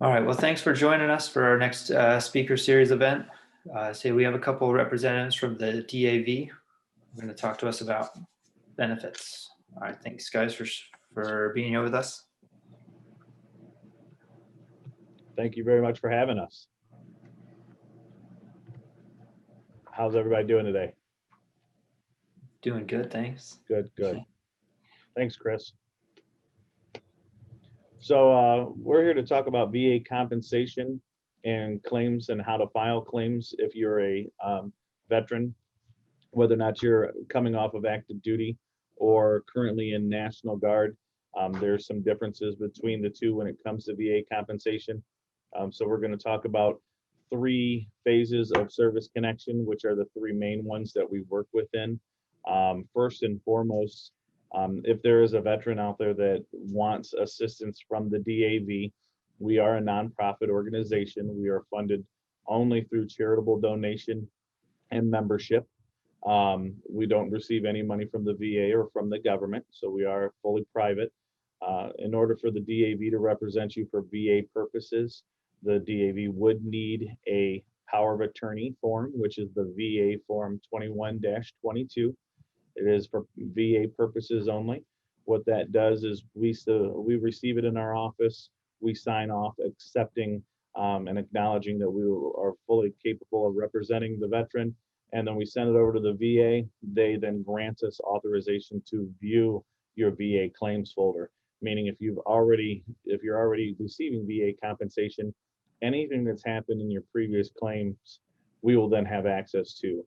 All right, well, thanks for joining us for our next speaker series event. We have a couple of representatives from the DAV. They're going to talk to us about benefits. All right, thanks guys for being here with us. Thank you very much for having us. How's everybody doing today? Doing good, thanks. Good. Thanks, Chris. So we're here to talk about VA compensation and claims and how to file claims if you're a veteran, whether or not you're coming off of active duty or currently in National Guard. There's some differences between the two when it comes to VA compensation. So we're going to talk about 3 phases of service connection, which are the 3 main ones that we work within. First and foremost, if there is a veteran out there that wants assistance from the DAV, we are a nonprofit organization. We are funded only through charitable donation and membership. We don't receive any money from the VA or from the government, so we are fully private. In order for the DAV to represent you for VA purposes, the DAV would need a power of attorney form, which is the VA form 21-22. It is for VA purposes only. What that does is we receive it in our office. We sign off accepting and acknowledging that we are fully capable of representing the veteran. And then we send it over to the VA. They then grant us authorization to view your VA claims folder. Meaning if you're already receiving VA compensation, anything that's happened in your previous claims, we will then have access to.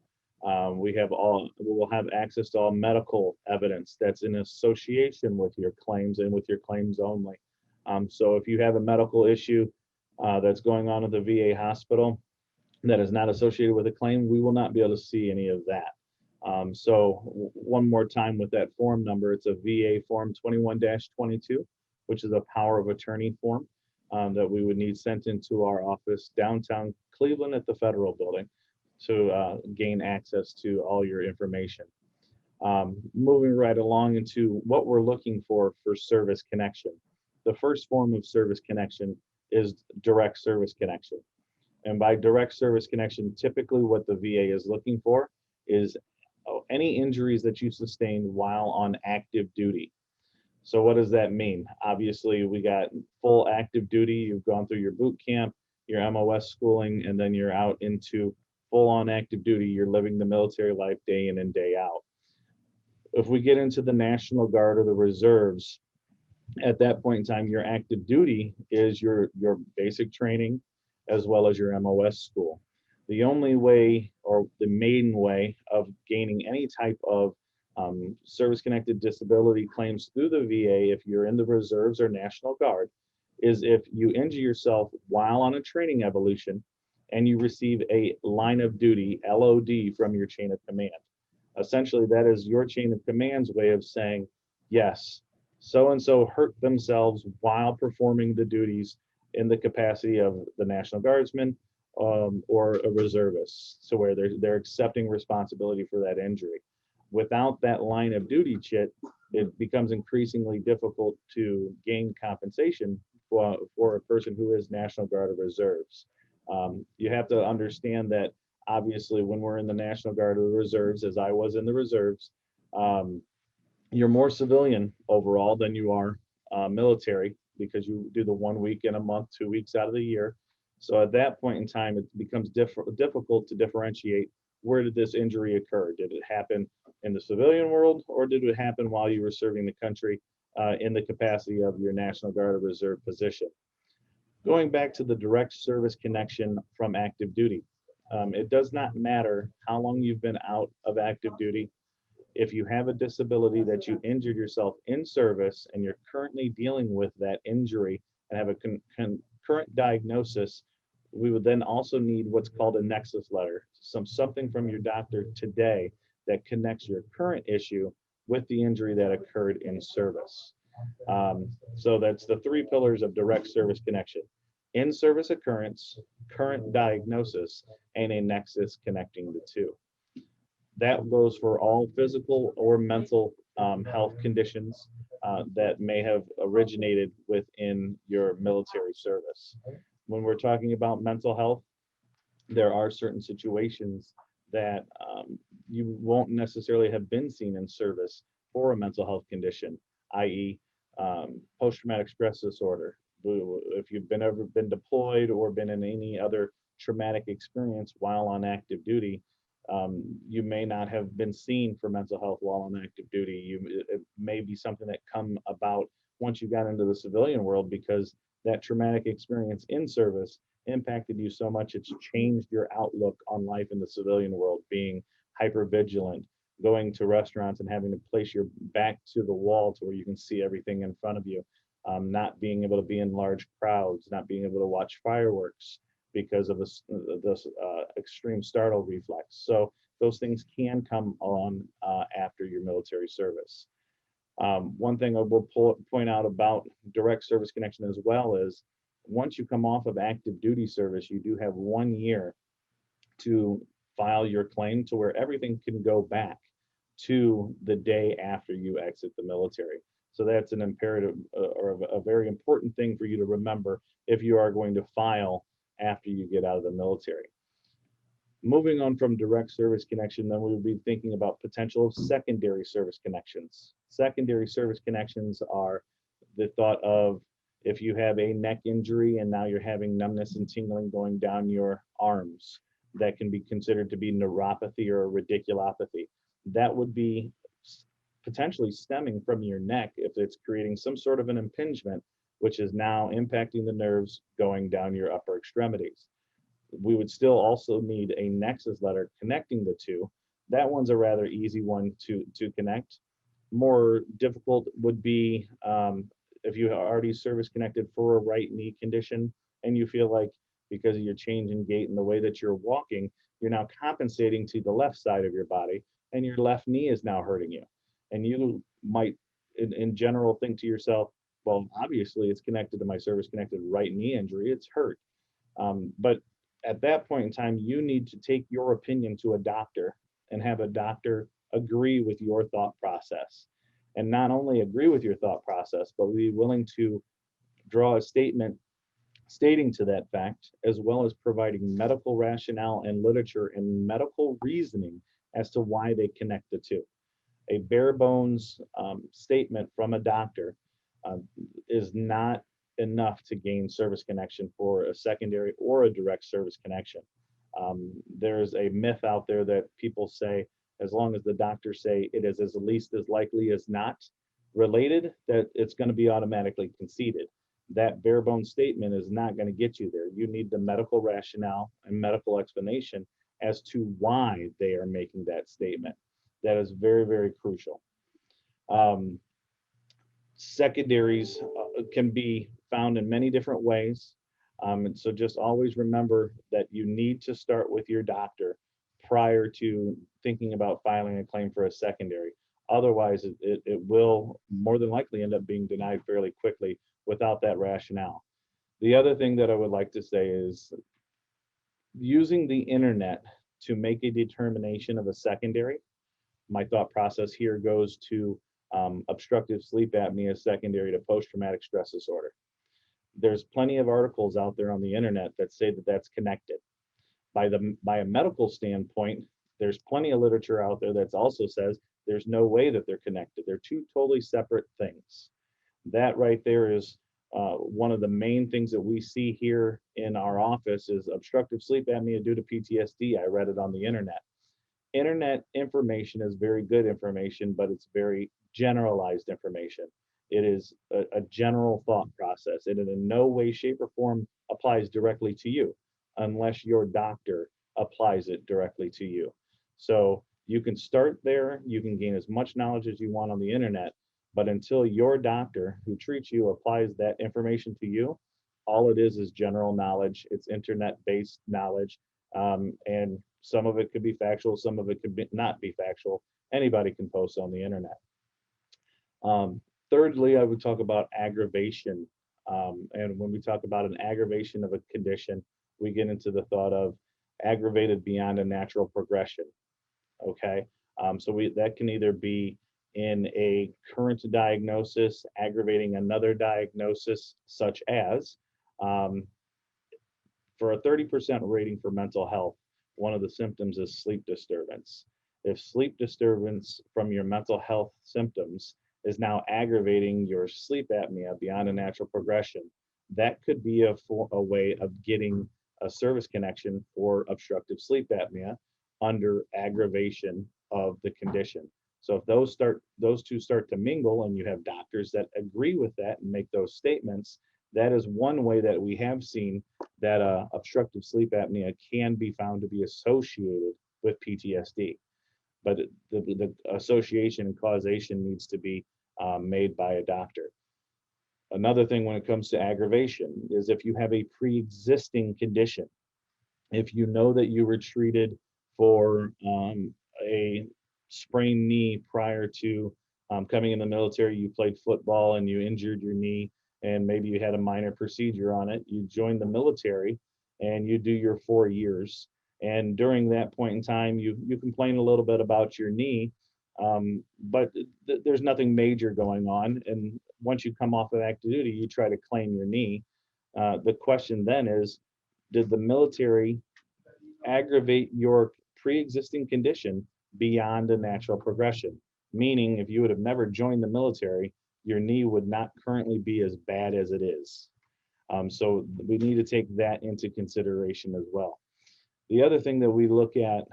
We will have access to all medical evidence that's in association with your claims and with your claims only. So if you have a medical issue that's going on at the VA hospital that is not associated with a claim, we will not be able to see any of that. So one more time with that form number, it's a VA form 21-22, which is a power of attorney form that we would need sent into our office downtown Cleveland at the Federal Building to gain access to all your information. Moving right along into what we're looking for service connection. The first form of service connection is direct service connection. And by direct service connection, typically what the VA is looking for is any injuries that you sustained while on active duty. So what does that mean? Obviously, we got full active duty. You've gone through your boot camp, your MOS schooling, and then you're out into full on active duty. You're living the military life day in and day out. If we get into the National Guard or the reserves, at that point in time, your active duty is your basic training as well as your MOS school. The only way or the main way of gaining any type of service-connected disability claims through the VA, if you're in the reserves or National Guard, is if you injure yourself while on a training evolution and you receive a line of duty, LOD, from your chain of command. Essentially, that is your chain of command's way of saying, yes, so-and-so hurt themselves while performing the duties in the capacity of the National Guardsman or a reservist, so where they're accepting responsibility for that injury. Without that line of duty chit, it becomes increasingly difficult to gain compensation for a person who is National Guard or reserves. You have to understand that obviously when we're in the National Guard or the reserves, as I was in the reserves, you're more civilian overall than you are military, because you do the 1 week in a month, 2 weeks out of the year. So at that point in time, it becomes difficult to differentiate, where did this injury occur? Did it happen in the civilian world, or did it happen while you were serving the country in the capacity of your National Guard or Reserve position? Going back to the direct service connection from active duty, it does not matter how long you've been out of active duty. If you have a disability that you injured yourself in service and you're currently dealing with that injury and have a current diagnosis, we would then also need what's called a nexus letter, something from your doctor today that connects your current issue with the injury that occurred in service. So that's the 3 pillars of direct service connection: in-service occurrence, current diagnosis, and a nexus connecting the two. That goes for all physical or mental health conditions. that may have originated within your military service. When we're talking about mental health, there are certain situations that you won't necessarily have been seen in service for a mental health condition, i.e., post-traumatic stress disorder. If you've ever been deployed or been in any other traumatic experience while on active duty, you may not have been seen for mental health while on active duty. It may be something that come about once you got into the civilian world, because that traumatic experience in service impacted you so much it's changed your outlook on life in the civilian world, being hyper vigilant, going to restaurants and having to place your back to the wall to where you can see everything in front of you, not being able to be in large crowds, not being able to watch fireworks because of this extreme startle reflex. So those things can come on after your military service. One thing I will point out about direct service connection as well is, once you come off of active duty service, you do have 1 year to file your claim to where everything can go back to the day after you exit the military. So that's an imperative or a very important thing for you to remember if you are going to file after you get out of the military. Moving on from direct service connection, then we will be thinking about potential of secondary service connections. Secondary service connections are the thought of, if you have a neck injury and now you're having numbness and tingling going down your arms, that can be considered to be neuropathy or radiculopathy. That would be potentially stemming from your neck if it's creating some sort of an impingement, which is now impacting the nerves going down your upper extremities. We would still also need a nexus letter connecting the two. That one's a rather easy one to connect. More difficult would be if you are already service connected for a right knee condition and you feel like, because of your change in gait and the way that you're walking, you're now compensating to the left side of your body and your left knee is now hurting you. And you might, in general, think to yourself, well, obviously it's connected to my service connected right knee injury, it's hurt. But at that point in time, you need to take your opinion to a doctor and have a doctor agree with your thought process. And not only agree with your thought process, but be willing to draw a statement stating to that fact, as well as providing medical rationale and literature and medical reasoning as to why they connect the two. A bare bones statement from a doctor is not enough to gain service connection for a secondary or a direct service connection. There's a myth out there that people say, as long as the doctors say it is as least as likely as not related, that it's going to be automatically conceded. That bare bones statement is not going to get you there. You need the medical rationale and medical explanation as to why they are making that statement. That is very, very crucial. Secondaries can be found in many different ways. And so just always remember that you need to start with your doctor prior to thinking about filing a claim for a secondary. Otherwise, it will more than likely end up being denied fairly quickly without that rationale. The other thing that I would like to say is, using the internet to make a determination of a secondary. My thought process here goes to obstructive sleep apnea secondary to post-traumatic stress disorder. There's plenty of articles out there on the internet that say that that's connected. By a medical standpoint, there's plenty of literature out there that also says there's no way that they're connected. They're two totally separate things. That right there is one of the main things that we see here in our office is obstructive sleep apnea due to PTSD. I read it on the internet. Internet information is very good information, but it's very generalized information. It is a general thought process. It in no way, shape, or form applies directly to you unless your doctor applies it directly to you. So you can start there. You can gain as much knowledge as you want on the internet, but until your doctor who treats you applies that information to you, all it is general knowledge. It's internet-based knowledge, and some of it could be factual, some of it could not be factual. Anybody can post on the internet. Thirdly, I would talk about aggravation. And when we talk about an aggravation of a condition, we get into the thought of aggravated beyond a natural progression. Okay, so that can either be in a current diagnosis aggravating another diagnosis, such as for a 30% rating for mental health, one of the symptoms is sleep disturbance. If sleep disturbance from your mental health symptoms is now aggravating your sleep apnea beyond a natural progression, that could be a way of getting a service connection for obstructive sleep apnea under aggravation of the condition. So if those two start to mingle and you have doctors that agree with that and make those statements, that is one way that we have seen that obstructive sleep apnea can be found to be associated with PTSD. But the association and causation needs to be made by a doctor. Another thing when it comes to aggravation is if you have a pre-existing condition, if you know that you were treated for a sprained knee prior to coming in the military, you played football and you injured your knee, and maybe you had a minor procedure on it, you join the military and you do your 4 years. And during that point in time, you complain a little bit about your knee, but there's nothing major going on. And once you come off of active duty, you try to claim your knee. The question then is, did the military aggravate your pre-existing condition beyond a natural progression? Meaning, if you would have never joined the military, your knee would not currently be as bad as it is. So we need to take that into consideration as well. The other thing that we look at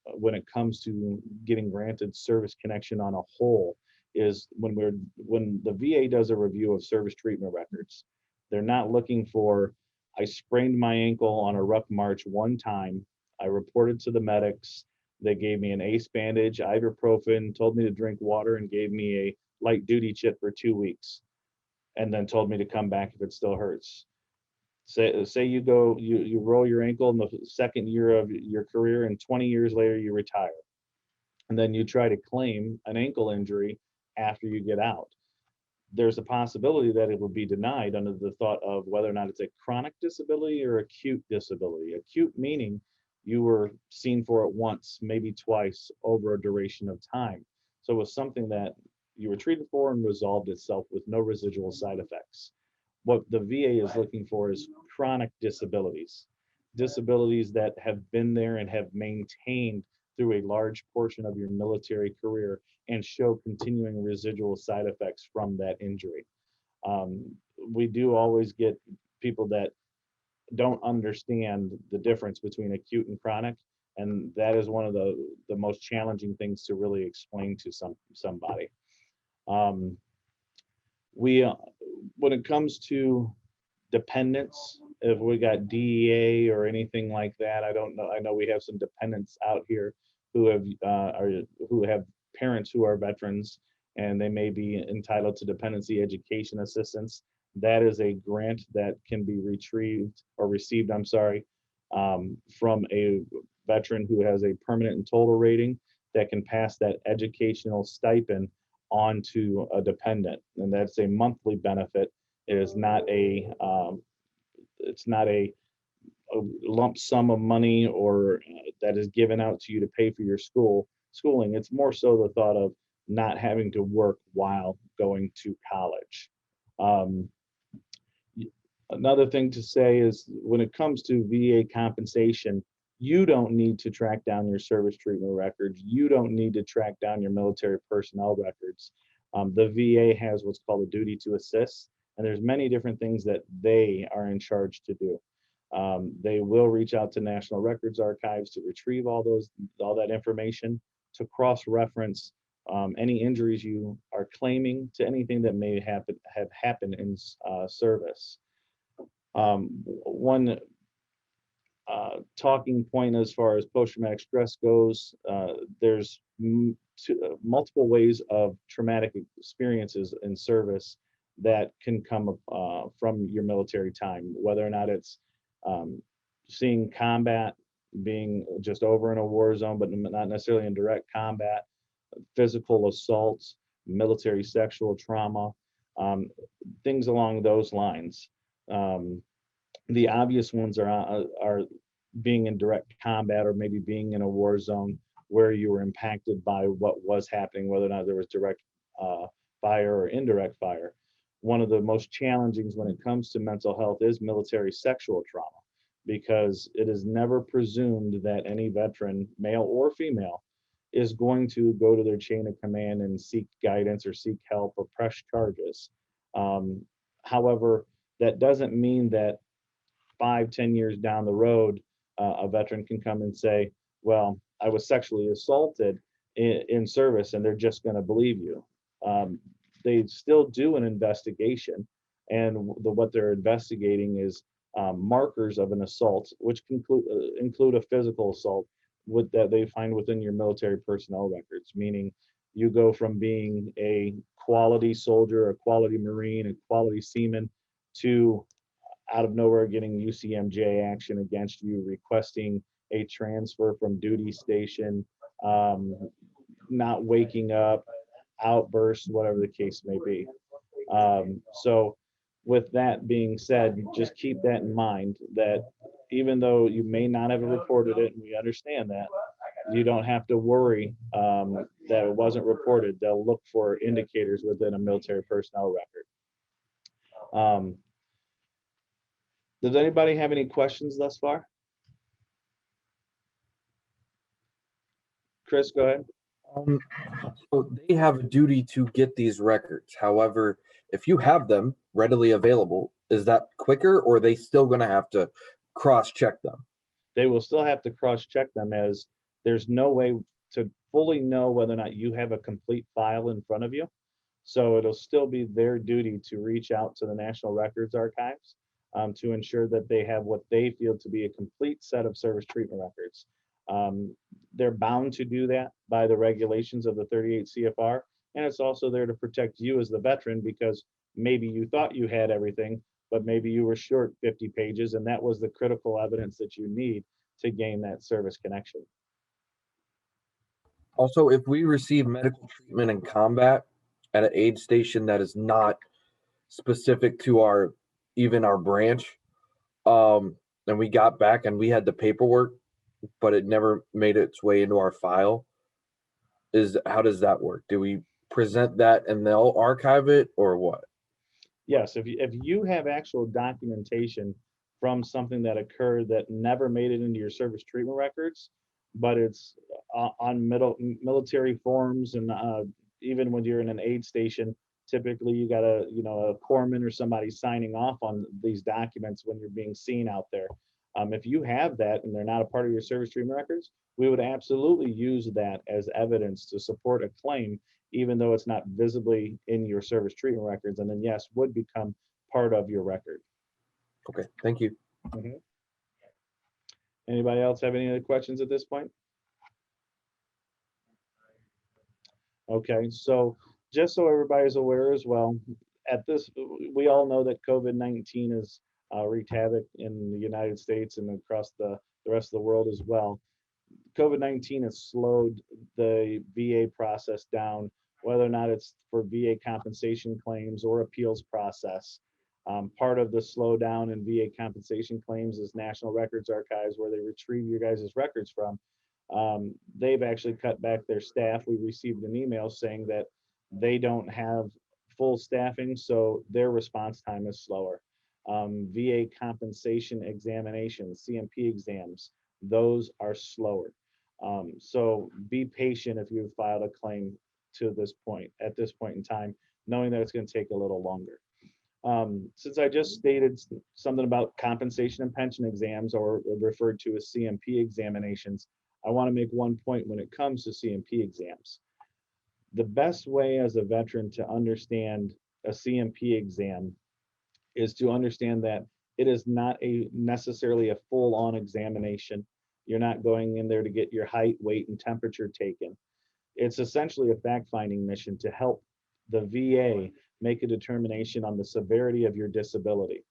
when it comes to getting granted service connection on a whole is when the VA does a review of service treatment records, they're not looking for, I sprained my ankle on a rough march one time, I reported to the medics, they gave me an ACE bandage, ibuprofen, told me to drink water, and gave me a light duty chit for 2 weeks, and then told me to come back if it still hurts. Say you go, you roll your ankle in the second year of your career, and 20 years later you retire. And then you try to claim an ankle injury after you get out. There's a possibility that it will be denied under the thought of whether or not it's a chronic disability or acute disability. Acute meaning you were seen for it once, maybe twice over a duration of time. So it was something that you were treated for and resolved itself with no residual side effects. What the VA is looking for is chronic disabilities, disabilities that have been there and have maintained through a large portion of your military career and show continuing residual side effects from that injury. We do always get people that don't understand the difference between acute and chronic, and that is one of the most challenging things to really explain to somebody. When it comes to dependents, if we got DEA or anything like that, I don't know. I know we have some dependents out here who have parents who are veterans, and they may be entitled to dependency education assistance. That is a grant that can be received, from a veteran who has a permanent and total rating that can pass that educational stipend onto a dependent, and that's a monthly benefit. It is not it's not a lump sum of money or that is given out to you to pay for your schooling. It's more so the thought of not having to work while going to college. Another thing to say is when it comes to VA compensation, you don't need to track down your service treatment records. You don't need to track down your military personnel records. The VA has what's called a duty to assist, and there's many different things that they are in charge to do. They will reach out to National Records Archives to retrieve all that information, to cross-reference any injuries you are claiming to anything that may have happened in service. One talking point as far as post-traumatic stress goes, there's multiple ways of traumatic experiences in service that can come from your military time, whether or not it's seeing combat, being just over in a war zone, but not necessarily in direct combat, physical assaults, military sexual trauma, things along those lines. The obvious ones are being in direct combat or maybe being in a war zone where you were impacted by what was happening, whether or not there was direct fire or indirect fire. One of the most challenging when it comes to mental health is military sexual trauma, because it is never presumed that any veteran, male or female, is going to go to their chain of command and seek guidance or seek help or press charges. However, that doesn't mean that 5, 10 years down the road, a veteran can come and say, well, I was sexually assaulted in service, and they're just going to believe you. They still do an investigation, and what they're investigating is markers of an assault, which include a physical assault that they find within your military personnel records, meaning you go from being a quality soldier, a quality Marine, a quality seaman, to out of nowhere getting UCMJ action against you, requesting a transfer from duty station, not waking up, outbursts, whatever the case may be. So with that being said, just keep that in mind, that even though you may not have reported it, and we understand that, you don't have to worry that it wasn't reported. They'll look for indicators within a military personnel record. Does anybody have any questions thus far? Chris, go ahead. So they have a duty to get these records. However, if you have them readily available, is that quicker, or are they still going to have to cross-check them? They will still have to cross-check them, as there's no way to fully know whether or not you have a complete file in front of you. So it'll still be their duty to reach out to the National Records Archives to ensure that they have what they feel to be a complete set of service treatment records. They're bound to do that by the regulations of the 38 CFR, and it's also there to protect you as the veteran, because maybe you thought you had everything, but maybe you were short 50 pages, and that was the critical evidence that you need to gain that service connection. Also, if we receive medical treatment in combat at an aid station that is not specific to even our branch, and we got back and we had the paperwork, but it never made its way into our file, how does that work? Do we present that and they'll archive it, or what? Yes, if you have actual documentation from something that occurred that never made it into your service treatment records, but it's on military forms, and even when you're in an aid station, typically you got a corpsman or somebody signing off on these documents when you're being seen out there. If you have that and they're not a part of your service treatment records, we would absolutely use that as evidence to support a claim, even though it's not visibly in your service treatment records, and then yes, would become part of your record. Okay, thank you. Mm-hmm. Anybody else have any other questions at this point? Okay, so just so everybody's aware as well, we all know that COVID-19 has wreaked havoc in the United States and across the rest of the world as well. COVID-19 has slowed the VA process down, whether or not it's for VA compensation claims or appeals process. Part of the slowdown in VA compensation claims is National Records Archives, where they retrieve your guys' records from. They've actually cut back their staff. We received an email saying that they don't have full staffing, so their response time is slower. VA compensation examinations, CMP exams, those are slower. So be patient if you've filed a claim at this point in time, knowing that it's going to take a little longer. Since I just stated something about compensation and pension exams, or referred to as CMP examinations, I want to make one point when it comes to CMP exams. The best way as a veteran to understand a CMP exam is to understand that it is not necessarily a full-on examination. You're not going in there to get your height, weight, and temperature taken. It's essentially a fact-finding mission to help the VA make a determination on the severity of your disability.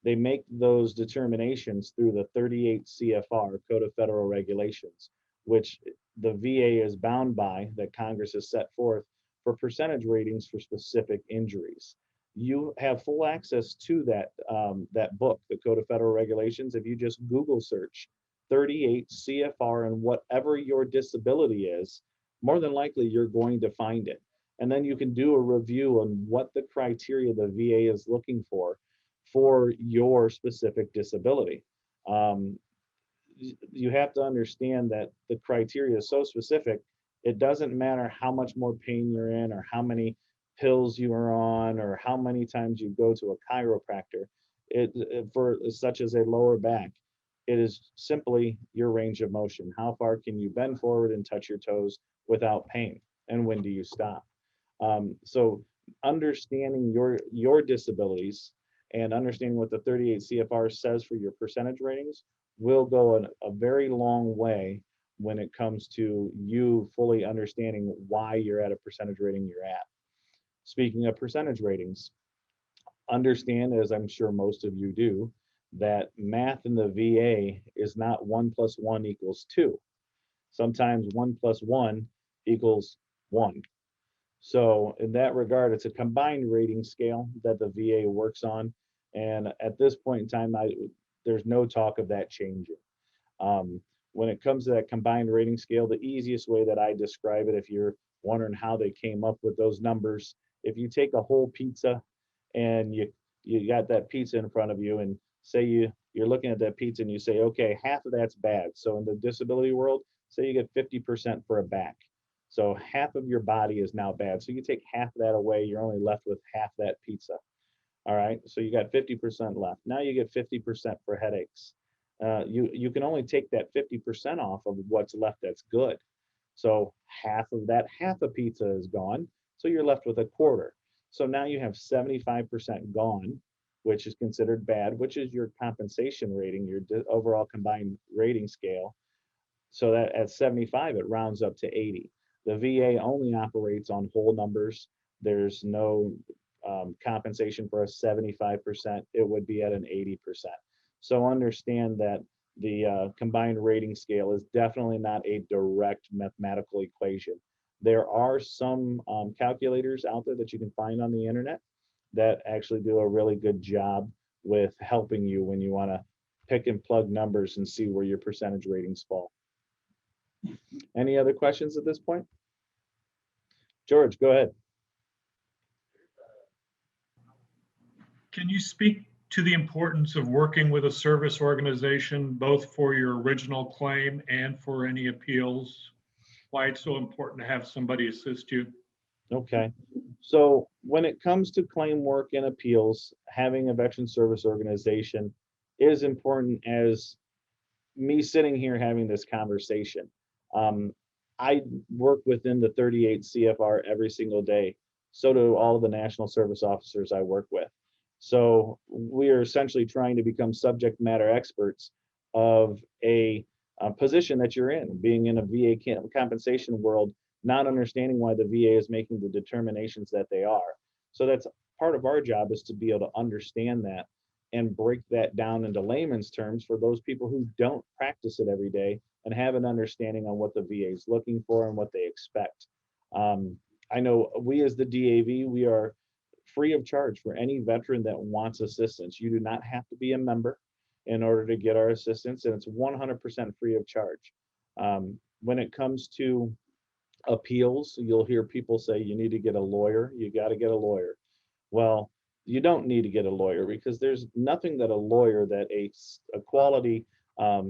They make those determinations through the 38 CFR, Code of Federal Regulations, which the VA is bound by, that Congress has set forth for percentage ratings for specific injuries. You have full access to that book, the Code of Federal Regulations. If you just Google search 38 CFR and whatever your disability is, more than likely you're going to find it. And then you can do a review on what the criteria the VA is looking for your specific disability. Um, you have to understand that the criteria is so specific, it doesn't matter how much more pain you're in or how many pills you are on or how many times you go to a chiropractor. For such as a lower back, it is simply your range of motion. How far can you bend forward and touch your toes without pain? And when do you stop? So understanding your disabilities and understanding what the 38 CFR says for your percentage ratings will go a very long way when it comes to you fully understanding why you're at a percentage rating you're at. Speaking of percentage ratings, understand, as I'm sure most of you do, that math in the VA is not 1 + 1 = 2. Sometimes 1 + 1 = 1. So in that regard, it's a combined rating scale that the VA works on. And at this point in time, there's no talk of that changing. When it comes to that combined rating scale, the easiest way that I describe it, if you're wondering how they came up with those numbers, if you take a whole pizza and you got that pizza in front of you, and say you're looking at that pizza and you say, okay, half of that's bad. So in the disability world, say you get 50% for a back. So half of your body is now bad. So you take half of that away, you're only left with half that pizza. All right, so you got 50% left. Now you get 50% for headaches. You can only take that 50% off of what's left that's good. So half of that, half a pizza is gone. So you're left with a quarter. So now you have 75% gone, which is considered bad, which is your compensation rating, your overall combined rating scale. So that at 75, it rounds up to 80. The VA only operates on whole numbers. There's no compensation for a 75%. It would be at an 80%. So understand that the combined rating scale is definitely not a direct mathematical equation. There are some calculators out there that you can find on the internet that actually do a really good job with helping you when you want to pick and plug numbers and see where your percentage ratings fall. Any other questions at this point? George, go ahead. Can you speak to the importance of working with a service organization, both for your original claim and for any appeals? Why it's so important to have somebody assist you? Okay. So when it comes to claim work and appeals, having a veteran service organization is important as me sitting here having this conversation. I work within the 38 CFR every single day. So do all the national service officers I work with. So we are essentially trying to become subject matter experts of a position that you're in, being in a VA compensation world, not understanding why the VA is making the determinations that they are. So that's part of our job, is to be able to understand that and break that down into layman's terms for those people who don't practice it every day and have an understanding on what the VA is looking for and what they expect. I know we as the DAV, we are free of charge for any veteran that wants assistance. You do not have to be a member in order to get our assistance, and it's 100% free of charge. When it comes to appeals, you'll hear people say you need to get a lawyer, you got to get a lawyer. Well, you don't need to get a lawyer, because there's nothing that a lawyer, that a quality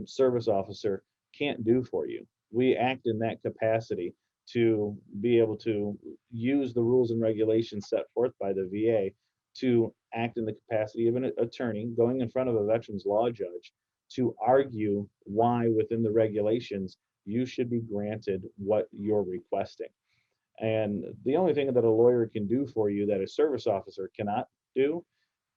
service officer can't do for you. We act in that capacity to be able to use the rules and regulations set forth by the VA to act in the capacity of an attorney going in front of a veterans law judge to argue why within the regulations you should be granted what you're requesting. And the only thing that a lawyer can do for you that a service officer cannot do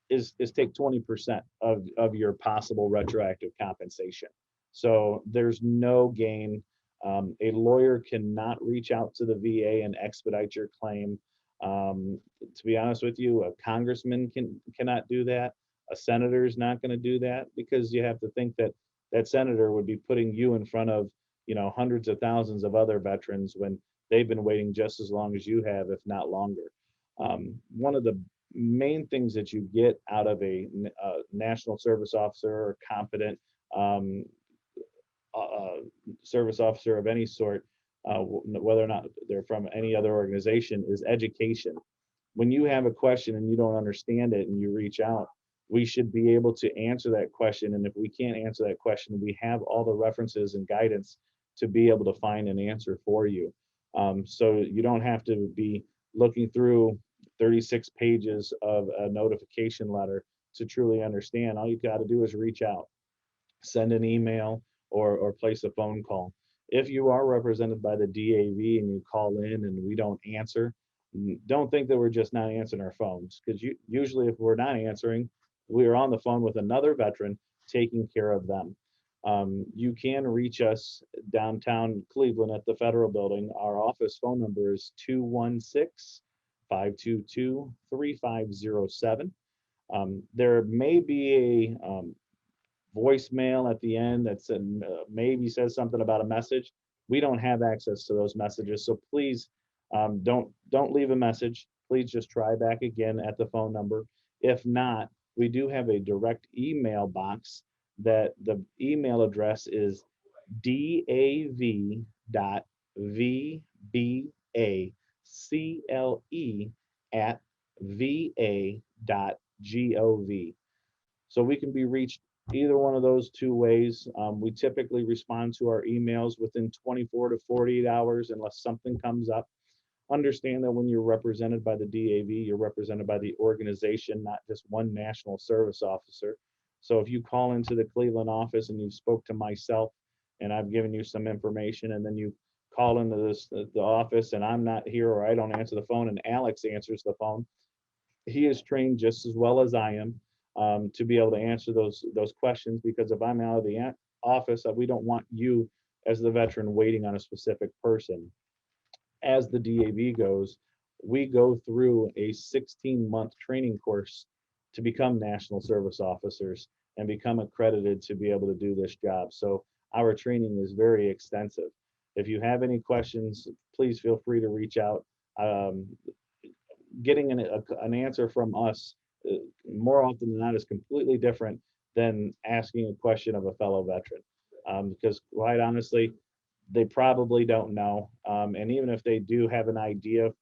is take 20% of your possible retroactive compensation. So there's no gain. A lawyer cannot reach out to the VA and expedite your claim. To be honest with you, a congressman cannot do that. A senator is not going to do that, because you have to think that that senator would be putting you in front of, hundreds of thousands of other veterans when they've been waiting just as long as you have, if not longer. One of the main things that you get out of a national service officer or competent service officer of any sort whether or not they're from any other organization, is education. When you have a question and you don't understand it and you reach out, we should be able to answer that question. And if we can't answer that question, we have all the references and guidance to be able to find an answer for you. So you don't have to be looking through 36 pages of a notification letter to truly understand. All you've got to do is reach out, send an email, or place a phone call. If you are represented by the DAV and you call in and we don't answer, don't think that we're just not answering our phones, because usually if we're not answering, we are on the phone with another veteran taking care of them. You can reach us downtown Cleveland at the Federal Building. Our office phone number is 216-522-3507. There may be a voicemail at the end that maybe says something about a message. We don't have access to those messages, so please don't leave a message. Please just try back again at the phone number. If not, we do have a direct email box that the email address is dav.vbacle@va.gov. So we can be reached either one of those two ways. We typically respond to our emails within 24 to 48 hours unless something comes up. Understand that when you're represented by the DAV, you're represented by the organization, not just one national service officer. So if you call into the Cleveland office and you spoke to myself and I've given you some information, and then you call into the office and I'm not here or I don't answer the phone and Alex answers the phone, he is trained just as well as I am to be able to answer those questions, because if I'm out of the office, we don't want you as the veteran waiting on a specific person. As the DAV goes, we go through a 16-month training course to become national service officers and become accredited to be able to do this job. So our training is very extensive. If you have any questions, please feel free to reach out. Getting an answer from us more often than not is completely different than asking a question of a fellow veteran, because quite honestly, they probably don't know. And even if they do have an idea, if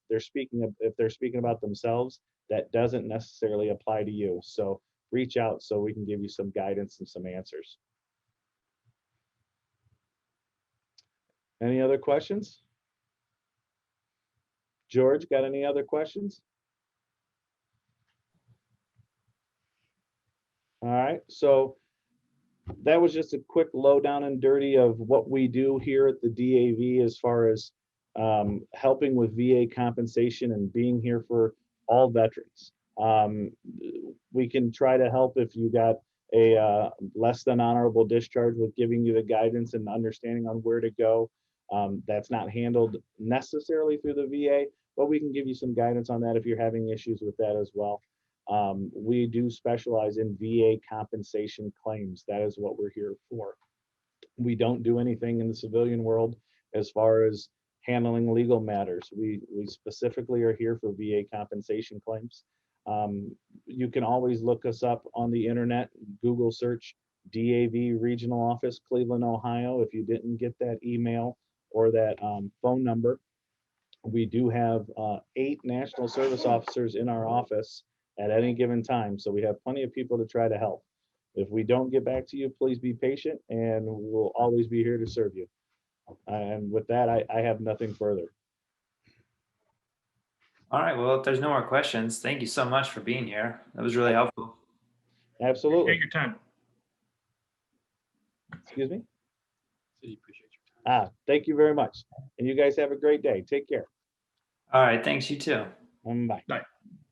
they're speaking about themselves, that doesn't necessarily apply to you. So reach out so we can give you some guidance and some answers. Any other questions? George, got any other questions? All right, so that was just a quick lowdown and dirty of what we do here at the DAV as far as helping with VA compensation and being here for all veterans. We can try to help if you got a less than honorable discharge with giving you the guidance and understanding on where to go. That's not handled necessarily through the VA, but we can give you some guidance on that if you're having issues with that as well. We do specialize in VA compensation claims. That is what we're here for. We don't do anything in the civilian world as far as handling legal matters. We specifically are here for VA compensation claims. You can always look us up on the internet, Google search DAV Regional Office, Cleveland, Ohio. If you didn't get that email or that phone number, we do have 8 national service officers in our office at any given time. So we have plenty of people to try to help. If we don't get back to you, please be patient and we'll always be here to serve you. And with that, I have nothing further. All right, well, if there's no more questions, thank you so much for being here. That was really helpful. Absolutely. Take your time. Excuse me? Thank you very much. And you guys have a great day. Take care. All right, thanks, you too. Bye. Bye.